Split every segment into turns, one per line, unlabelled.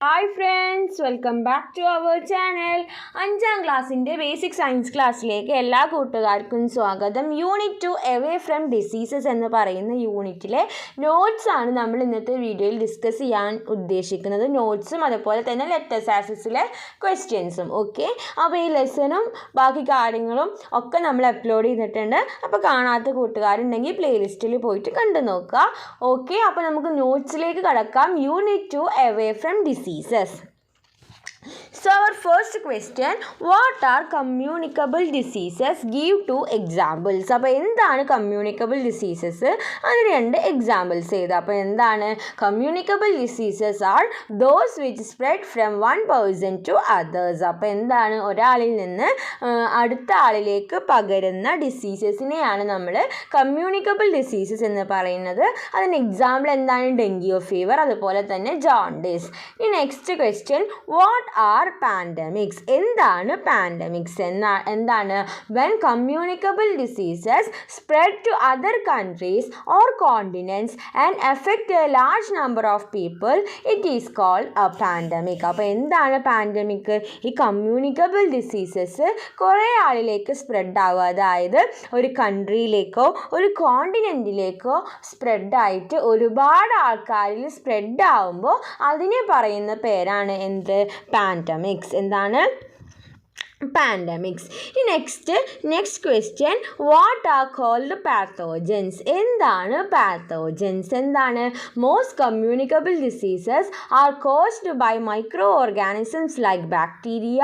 Hi friends, welcome back to our channel. 5ാം ക്ലാസ്സിൻ്റെ basic science ക്ലാസ്സിലേക്ക് എല്ലാ കൂട്ടുകാർക്കും സ്വാഗതം. യൂണിറ്റ് 2 എവേ ഫ്രം ഡിസീസസ് എന്ന് പറയുന്ന യൂണിറ്റിലെ നോട്ട്സാണ് നമ്മൾ ഇന്നത്തെ വീഡിയോയിൽ ഡിസ്കസ് ചെയ്യാൻ ഉദ്ദേശിക്കുന്നത്. നോട്ട്സും അതുപോലെ തന്നെ ലെറ്റേഴ്സ് ആക്സസിലെ ക്വസ്റ്റ്യൻസും. ഓക്കെ, അപ്പോൾ ഈ ലെസണും ബാക്കി കാര്യങ്ങളും ഒക്കെ നമ്മൾ അപ്ലോഡ് ചെയ്തിട്ടുണ്ട്. അപ്പോൾ കാണാത്ത കൂട്ടുകാരുണ്ടെങ്കിൽ പ്ലേലിസ്റ്റിൽ പോയിട്ട് കണ്ടു നോക്കുക. ഓക്കെ, അപ്പോൾ നമുക്ക് നോട്ട്സിലേക്ക് കടക്കാം. Unit 2 away from diseases. So our first question, what are communicable diseases? Give 2 examples. അപ്പോൾ എന്താണ് communicable diseases? അതിന് 2 examples ചെയ്ത്. അപ്പോൾ എന്താണ് communicable diseases are those which spread from one person to others. അപ്പോൾ എന്താണ് ഒരാളിൽ നിന്ന് അടുത്ത ആളിലേക്ക് പകരുന്ന ഡിസീസസിനെയാണ് നമ്മൾ communicable diseases എന്ന് പറയുന്നത്. അതിന് എക്സാമ്പിൾ എന്താണ്? ഡെങ്കിയോ ഫീവർ, അതുപോലെ തന്നെ ജോണ്ടിസ്. ഈ next question, what R pandemics? എന്താണ് പാൻഡമിക്സ്? എന്താണ് when communicable diseases spread to other countries or continents and affect a large number of people, it is called a pandemic. അപ്പോൾ എന്താണ് പാൻഡമിക്? ഈ communicable diseases കുറേ ആളിലേക്ക് spread ആവുക, അതായത് ഒരു കൺട്രിയിലേക്കോ ഒരു കോണ്ടിനെൻറ്റിലേക്കോ സ്പ്രെഡായിട്ട് ഒരുപാട് ആൾക്കാരിൽ സ്പ്രെഡ് ആവുമ്പോൾ അതിനെ പറയുന്ന പേരാണ് എന്ത്? പാൻഡമിക്സ്. എന്താണ്? പാൻഡമിക്സ്. ഈ next question, what are called pathogens? എന്താണ് പാത്തോജൻസ്? എന്താണ്? Most communicable diseases are caused by micro organisms like bacteria,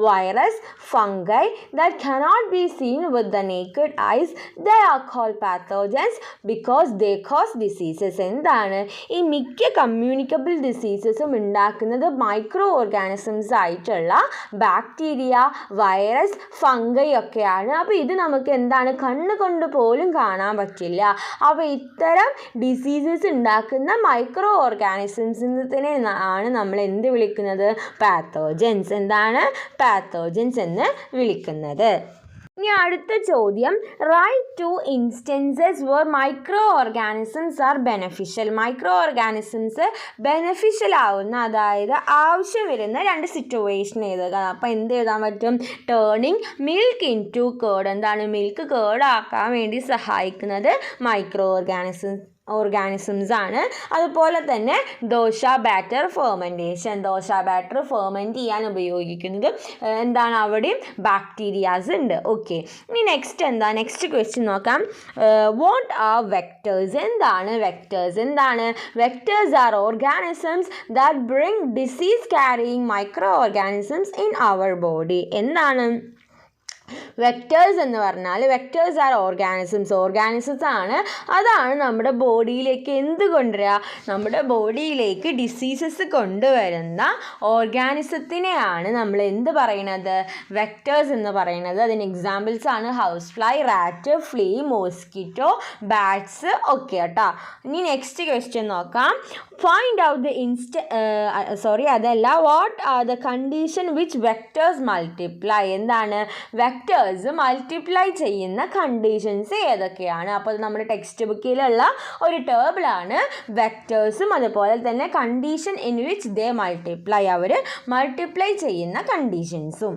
virus, fungi that cannot be seen with the naked eyes. They are called pathogens because they cause diseases. എന്താണ്? ഈ മിക്ക communicable ഡിസീസസും ഉണ്ടാക്കുന്നത് micro organisms ആയിട്ടുള്ള bacteria, virus, fungi ഒക്കെയാണ്. അപ്പോൾ ഇത് നമുക്ക് എന്താണ്? കണ്ണ് കൊണ്ട് പോലും കാണാൻ പറ്റില്ല. അപ്പോൾ ഇത്തരം ഡിസീസസ് ഉണ്ടാക്കുന്ന മൈക്രോ ഓർഗാനിസംസിനെ ആണ് നമ്മൾ എന്ത് വിളിക്കുന്നത്? പാത്തോജൻസ്. എന്താണ്? പാത്തോജൻസ് എന്ന് വിളിക്കുന്നത്. ഇനി അടുത്ത ചോദ്യം, write 2 instances where micro organisms are beneficial. Micro organisms beneficial ആവുന്ന, അതായത് ആവശ്യം വരുന്ന 2 സിറ്റുവേഷൻ എഴുതുക. അപ്പോൾ എന്ത് എഴുതാൻ പറ്റും? Turning milk into curd. എന്താണ്? മിൽക്ക് കേർഡ് ആക്കാൻ വേണ്ടി സഹായിക്കുന്നത് മൈക്രോ ഓർഗാനിസംസ് ആണ്. അതുപോലെ തന്നെ dosa batter fermentation. Dosa batter ferment ചെയ്യാൻ ഉപയോഗിക്കുന്നത് എന്താണ്? അവിടെയും ബാക്ടീരിയാസ് ഉണ്ട്. ഓക്കെ, ഇനി നെക്സ്റ്റ് ക്വസ്റ്റ്യൻ നോക്കാം. What are vectors? എന്താണ് വെക്ടേഴ്സ്? എന്താണ്? Vectors are organisms that bring disease carrying micro organisms in our body. എന്താണ് വെക്ടേഴ്സ് എന്ന് പറഞ്ഞാൽ? വെക്ടേഴ്സ് ആർ ഓർഗാനിസംസ് ആണ്. അതാണ് നമ്മുടെ ബോഡിയിലേക്ക് എന്ത് കൊണ്ടുവരിക? നമ്മുടെ ബോഡിയിലേക്ക് ഡിസീസസ് കൊണ്ടുവരുന്ന ഓർഗാനിസത്തിനെയാണ് നമ്മൾ എന്ത് പറയണത്? വെക്ടേഴ്സ് എന്ന് പറയുന്നത്. അതിന് എക്സാമ്പിൾസ് ആണ് house fly, rat, flea, mosquito, bats ഒക്കെ കേട്ടോ. ഇനി നെക്സ്റ്റ് ക്വസ്റ്റ്യൻ നോക്കാം. Find out what are the condition which vectors multiply? എന്താണ്? വെക്ടേഴ്സ് മൾട്ടിപ്ലൈ ചെയ്യുന്ന കണ്ടീഷൻസ് ഏതൊക്കെയാണ്? അപ്പോൾ അത് നമ്മുടെ ടെക്സ്റ്റ് ബുക്കിലുള്ള ഒരു ടേബിളാണ്. വെക്ടേഴ്സും അതുപോലെ തന്നെ condition in which they multiply, അവർ മൾട്ടിപ്ലൈ ചെയ്യുന്ന കണ്ടീഷൻസും.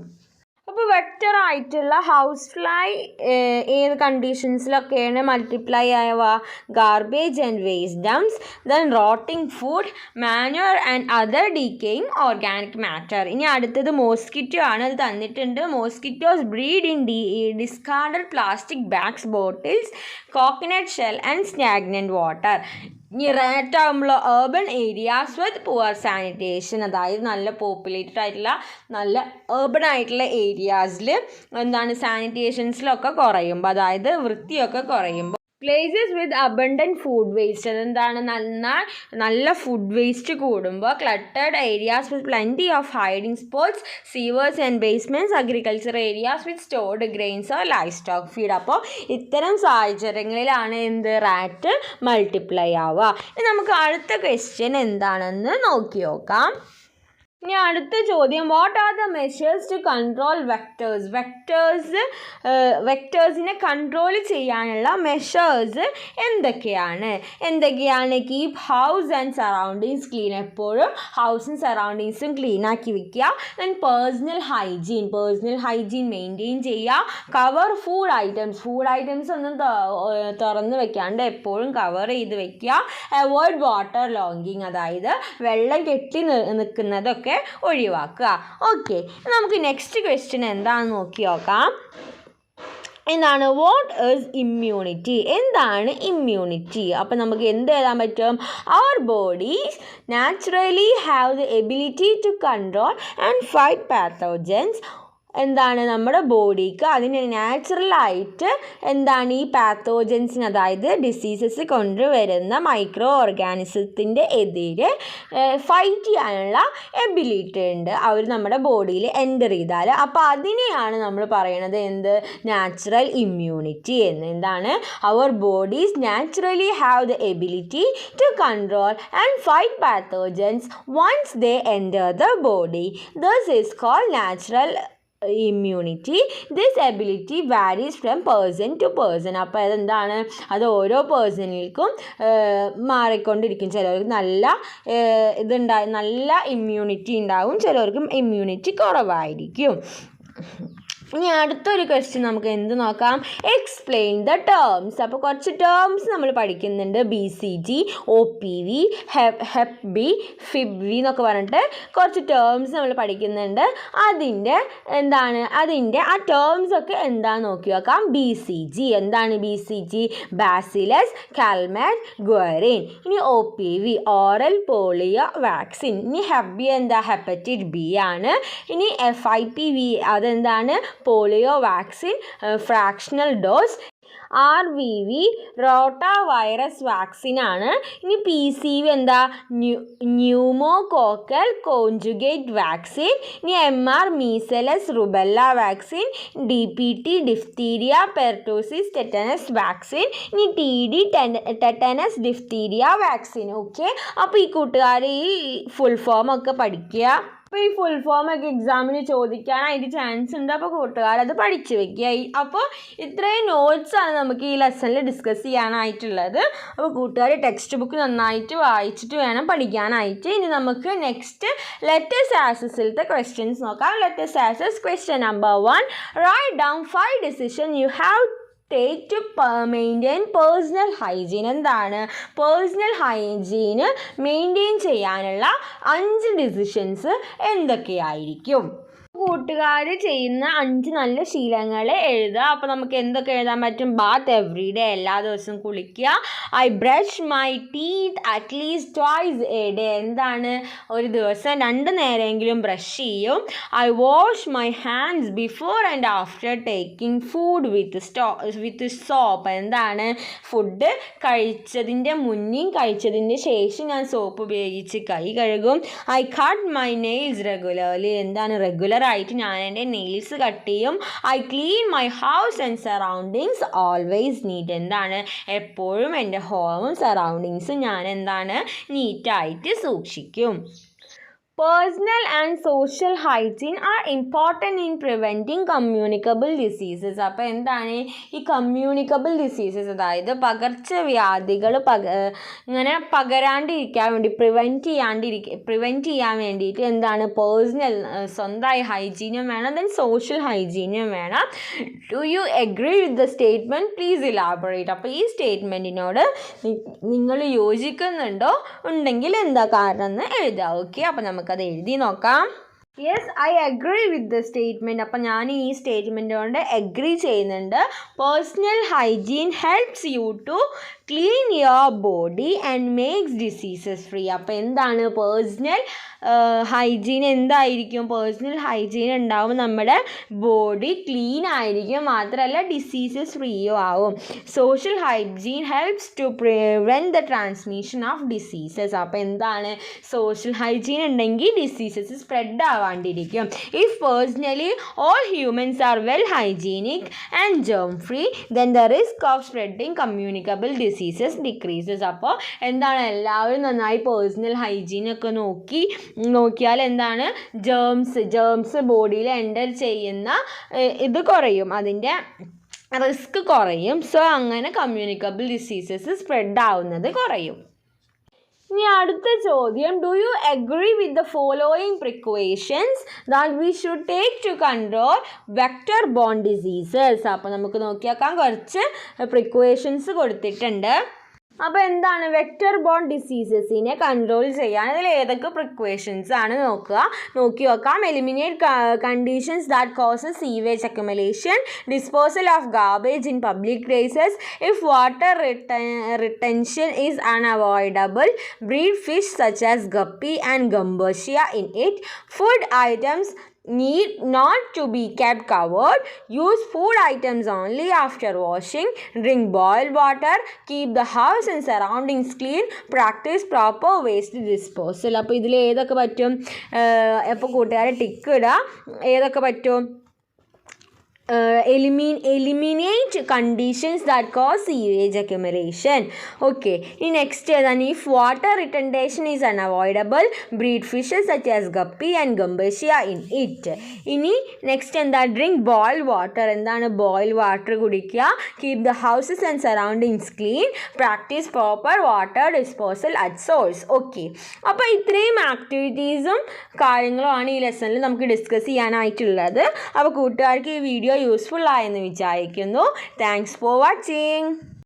അപ്പോൾ വെക്ടർ ആയിട്ടുള്ള ഹൗസ് ഫ്ലൈ ഏത് കണ്ടീഷൻസിലൊക്കെയാണ് മൾട്ടിപ്ലൈ ആവുക? Garbage and waste dumps, then rotting food, manure and other decaying organic matter. ഇനി അടുത്തത് മോസ്കിറ്റോ ആണ്. അത് തന്നിട്ടുണ്ട്. Mosquitoes breed in discarded plastic bags, bottles, coconut shell and stagnant water. ഇനി റാറ്റ് ആകുമ്പോൾ urban areas with poor sanitation, അതായത് നല്ല populated ആയിട്ടുള്ള നല്ല ഏർബൺ ആയിട്ടുള്ള ഏരിയാസിൽ എന്താണ് സാനിറ്റേഷൻസിലൊക്കെ കുറയുമ്പോൾ, അതായത് വൃത്തിയൊക്കെ കുറയുമ്പോൾ. Places with abundant food waste, അതെന്താണ്? നല്ല ഫുഡ് വേസ്റ്റ് കൂടുമ്പോൾ. Cluttered areas with plenty of hiding spots, sewers and basements, agriculture areas with stored grains or livestock feed. അപ്പോൾ ഇത്തരം സാഹചര്യങ്ങളിലാണ് എന്ത്? റാറ്റ് മൾട്ടിപ്ലൈ ആവുക. ഇനി നമുക്ക് അടുത്ത ക്വസ്റ്റ്യൻ എന്താണെന്ന് നോക്കി നോക്കാം. ഇനി അടുത്ത ചോദ്യം, what are the measures to control vectors? വെക്ടേഴ്സിനെ കൺട്രോൾ ചെയ്യാനുള്ള മെഷേഴ്സ് എന്തൊക്കെയാണ്? Keep house and surroundings clean, എപ്പോഴും ഹൗസും സറൗണ്ടിങ്സും ക്ലീൻ ആക്കി വെക്കുക. ദെൻ പേഴ്സണൽ ഹൈജീൻ മെയിൻറ്റെയിൻ ചെയ്യുക. കവർ ഫുഡ് ഐറ്റംസ് ഒന്നും തുറന്ന് വെക്കാണ്ട് എപ്പോഴും കവർ ചെയ്ത് വെക്കുക. അവോയ്ഡ് വാട്ടർ ലോഗിങ്, അതായത് വെള്ളം കെട്ടി നിൽക്കുന്നതൊക്കെ ഒഴിവാക്കുക. ഓക്കെ, നമുക്ക് നെക്സ്റ്റ് ക്വസ്റ്റ്യൻ എന്താണെന്ന് നോക്കി നോക്കാം. എന്താണ് വാട്ട് ഈസ് ഇമ്മ്യൂണിറ്റി? എന്താണ് ഇമ്മ്യൂണിറ്റി? അപ്പം നമുക്ക് എന്ത് എഴുതാൻ പറ്റും? Our bodies naturally have the ability to control and fight pathogens. എന്താണ് നമ്മുടെ ബോഡിക്ക് അതിന് നാച്ചുറലായിട്ട് എന്താണ് ഈ പാത്തോജൻസിന്, അതായത് ഡിസീസസ് കൊണ്ടുവരുന്ന മൈക്രോ ഓർഗാനിസത്തിൻ്റെ എതിരെ ഫൈറ്റ് ചെയ്യാനുള്ള എബിലിറ്റി ഉണ്ട് അവർ നമ്മുടെ ബോഡിയിൽ എൻ്റർ ചെയ്താൽ. അപ്പോൾ അതിനെയാണ് നമ്മൾ പറയണത് എന്ത്? നാച്ചുറൽ ഇമ്മ്യൂണിറ്റി എന്ന്. എന്താണ്? Our bodies naturally have the ability to control and fight pathogens once they enter the body. This is called natural immunity. This ability varies from person to person. അപ്പോൾ അതെന്താണ്? അത് ഓരോ പേഴ്സണിൽക്കും മാറിക്കൊണ്ടിരിക്കും. ചിലർക്ക് നല്ല ഇമ്മ്യൂണിറ്റി ഉണ്ടാവും, ചിലർക്ക് ഇമ്മ്യൂണിറ്റി കുറവായിരിക്കും. ഇനി അടുത്തൊരു ക്വസ്റ്റ്യൻ നമുക്ക് എന്ത് നോക്കാം? Explain the terms. അപ്പോൾ കുറച്ച് ടേംസ് നമ്മൾ പഠിക്കുന്നുണ്ട്. BCG, OPV, ഹെപ് ബി, ഫിബ് വി എന്നൊക്കെ പറഞ്ഞിട്ട് കുറച്ച് ടേംസ് നമ്മൾ പഠിക്കുന്നുണ്ട്. അതിൻ്റെ ആ ടേംസ് ഒക്കെ എന്താണെന്ന് നോക്കി നോക്കാം. BCG എന്താണ്? BCG bacillus Calmette Guerin. ഇനി OPV ഓറൽ പോളിയോ വാക്സിൻ. ഇനി ഹെപ് ബി എന്താ? ഹെപ്പറ്റൈറ്റിസ് ബി ആണ്. ഇനി FIPV അതെന്താണ്? Polio vaccine fractional dose. RVV rotavirus വാക്സിനാണ്. ഇനി PCV എന്താ? Pneumococcal conjugate vaccine. ഇനി MR measles rubella vaccine. DPT diphtheria pertussis tetanus vaccine. ഇനി TD tetanus diphtheria vaccine. Okay, അപ്പോൾ ഈ കൂട്ടുകാർ ഈ ഫുൾ ഫോം ഒക്കെ പഠിക്കുക. അപ്പോൾ ഈ ഫുൾ ഫോമൊക്കെ എക്സാമിന് ചോദിക്കാനായിട്ട് ചാൻസ് ഉണ്ട്. അപ്പോൾ കൂട്ടുകാരത് പഠിച്ചു വെക്കുക. അപ്പോൾ ഇത്രയും നോട്ട്സാണ് നമുക്ക് ഈ ലെസണിൽ ഡിസ്കസ് ചെയ്യാനായിട്ടുള്ളത്. അപ്പോൾ കൂട്ടുകാർ ടെക്സ്റ്റ് ബുക്ക് നന്നായിട്ട് വായിച്ചിട്ട് വേണം പഠിക്കാനായിട്ട്. ഇനി നമുക്ക് നെക്സ്റ്റ് ലെറ്റേഴ്സ് ആക്സസിലത്തെ ക്വസ്റ്റ്യൻസ് നോക്കാം. Letters access question number 1, write down 5 decision you have take to maintain personal hygiene. എന്താണ്? പേഴ്സണൽ ഹൈജീന് മെയിൻറ്റെയിൻ ചെയ്യാനുള്ള 5 ഡിസിഷൻസ് എന്തൊക്കെയായിരിക്കും? കൂട്ടുകാർ ചെയ്യുന്ന 5 നല്ല ശീലങ്ങൾ എഴുതുക. അപ്പോൾ നമുക്ക് എന്തൊക്കെ എഴുതാൻ പറ്റും? ബാത്ത് എവറി ഡേ, എല്ലാ ദിവസവും കുളിക്കുക. I brush my teeth at least twice a day, എന്താണ്? ഒരു ദിവസം 2 നേരമെങ്കിലും ബ്രഷ് ചെയ്യും. I wash my hands before and after taking food with soap, എന്താണ്? ഫുഡ് കഴിച്ചതിൻ്റെ മുന്നേയും കഴിച്ചതിൻ്റെ ശേഷം ഞാൻ സോപ്പ് ഉപയോഗിച്ച് കൈ കഴുകും. I cut my nails regularly, എന്താണ്? റെഗുലർ ആയിട്ട് ഞാൻ എൻ്റെ നെയിൽസ് കട്ട് ചെയ്യും. I clean my house and surroundings always neat, എന്താണ്? എപ്പോഴും എൻ്റെ ഹോമും സറൗണ്ടിങ്സും ഞാൻ എന്താണ്? നീറ്റായിട്ട് സൂക്ഷിക്കും. Personal and social hygiene are important in preventing communicable diseases. അപ്പോൾ എന്താണ് ഈ കമ്മ്യൂണിക്കബിൾ ഡിസീസസ്? അതായത് പകർച്ചവ്യാധികൾ ഇങ്ങനെ പകരാണ്ടിരിക്കാൻ വേണ്ടി പ്രിവെൻറ്റ് ചെയ്യാൻ വേണ്ടിയിട്ട് എന്താണ്? പേഴ്സണൽ സ്വന്തമായി ഹൈജീനും വേണം, ദെൻ സോഷ്യൽ ഹൈജീനും വേണം. Do you agree with the statement? Please elaborate. അപ്പോൾ ഈ സ്റ്റേറ്റ്മെൻറ്റിനോട് നിങ്ങൾ യോജിക്കുന്നുണ്ടോ? ഉണ്ടെങ്കിൽ എന്താ കാരണം എന്ന് എഴുതുക. ഓക്കെ, അപ്പോൾ നമുക്കത് എഴുതി നോക്കാം. Yes, I agree with the statement. അപ്പം ഞാൻ ഈ സ്റ്റേറ്റ്മെൻറ്റ് കൊണ്ട് അഗ്രി ചെയ്യുന്നുണ്ട്. Personal hygiene helps you to clean your body and makes diseases free. അപ്പോൾ എന്താണ് പേഴ്സണൽ ഹൈജീൻ? എന്തായിരിക്കും? പേഴ്സണൽ ഹൈജീൻ ഉണ്ടാവും, നമ്മുടെ ബോഡി ക്ലീൻ ആയിരിക്കും, മാത്രമല്ല ഡിസീസസ് ഫ്രീയും ആവും. Social hygiene helps to prevent the transmission of diseases. അപ്പോൾ എന്താണ്? സോഷ്യൽ ഹൈജീൻ ഉണ്ടെങ്കിൽ ഡിസീസസ് സ്പ്രെഡ് ആവാൻ ആവാണ്ടിരിക്കും. If personally all humans are well hygienic and germ free then the risk of spreading communicable diseases decreases. അപ്പോൾ എന്താണ്, എല്ലാവരും നന്നായി personal ഹൈജീനൊക്കെ നോക്കിയാൽ എന്താണ്, ജേംസ് ബോഡിയിൽ എൻ്റർ ചെയ്യുന്ന ഇത് കുറയും, അതിൻ്റെ റിസ്ക് കുറയും. സോ അങ്ങനെ കമ്മ്യൂണിക്കബിൾ ഡിസീസസ് സ്പ്രെഡ് ആവുന്നത് കുറയും. ഇനി അടുത്ത ചോദ്യം, do you agree with the following precautions that we should take to control vector borne diseases. അപ്പോൾ നമുക്ക് നോക്കിയേക്കാം, കുറച്ച് പ്രിക്കോഷൻസ് കൊടുത്തിട്ടുണ്ട്. അപ്പോൾ എന്താണ് വെക്ടർ ബോൺ ഡിസീസസിനെ കൺട്രോൾ ചെയ്യാൻ അതിൽ ഏതൊക്കെ പ്രിക്കോഷൻസ് ആണ് നോക്കി നോക്കാം. Eliminate conditions that causes sewage accumulation, disposal of garbage in public places, if water retention is unavoidable, breed fish such as guppy and gambusia in it, food items need not to be kept covered, use food items only after washing, drink boiled water, keep the house and surroundings clean, practice proper waste disposal. അപ്പോൾ ഇതിൽ ഏതൊക്കെ പറ്റും? അപ്പോൾ കൂട്ടുകാരെ tick ഇടുക, ഏതൊക്കെ പറ്റും? eliminate conditions that cause sewage accumulation. Okay, next ഏതാണ്? If water retention is unavoidable, breed fishes such as guppy and gumbosia in it. ഇനി നെക്സ്റ്റ് എന്താ? Drink boiled water. എന്താണ്? ബോയിൽഡ് വാട്ടർ കുടിക്കുക. Keep the houses and surroundings clean, practice proper water disposal at source. Okay, അപ്പോൾ ഇത്രയും ആക്ടിവിറ്റീസും കാര്യങ്ങളുമാണ് ഈ ലെസണിൽ നമുക്ക് ഡിസ്കസ് ചെയ്യാനായിട്ടുള്ളത്. അപ്പോൾ കൂട്ടുകാർക്ക് ഈ വീഡിയോ യൂസ്ഫുൾ ആയെന്ന് വിചാരിക്കുന്നു. Thanks for watching.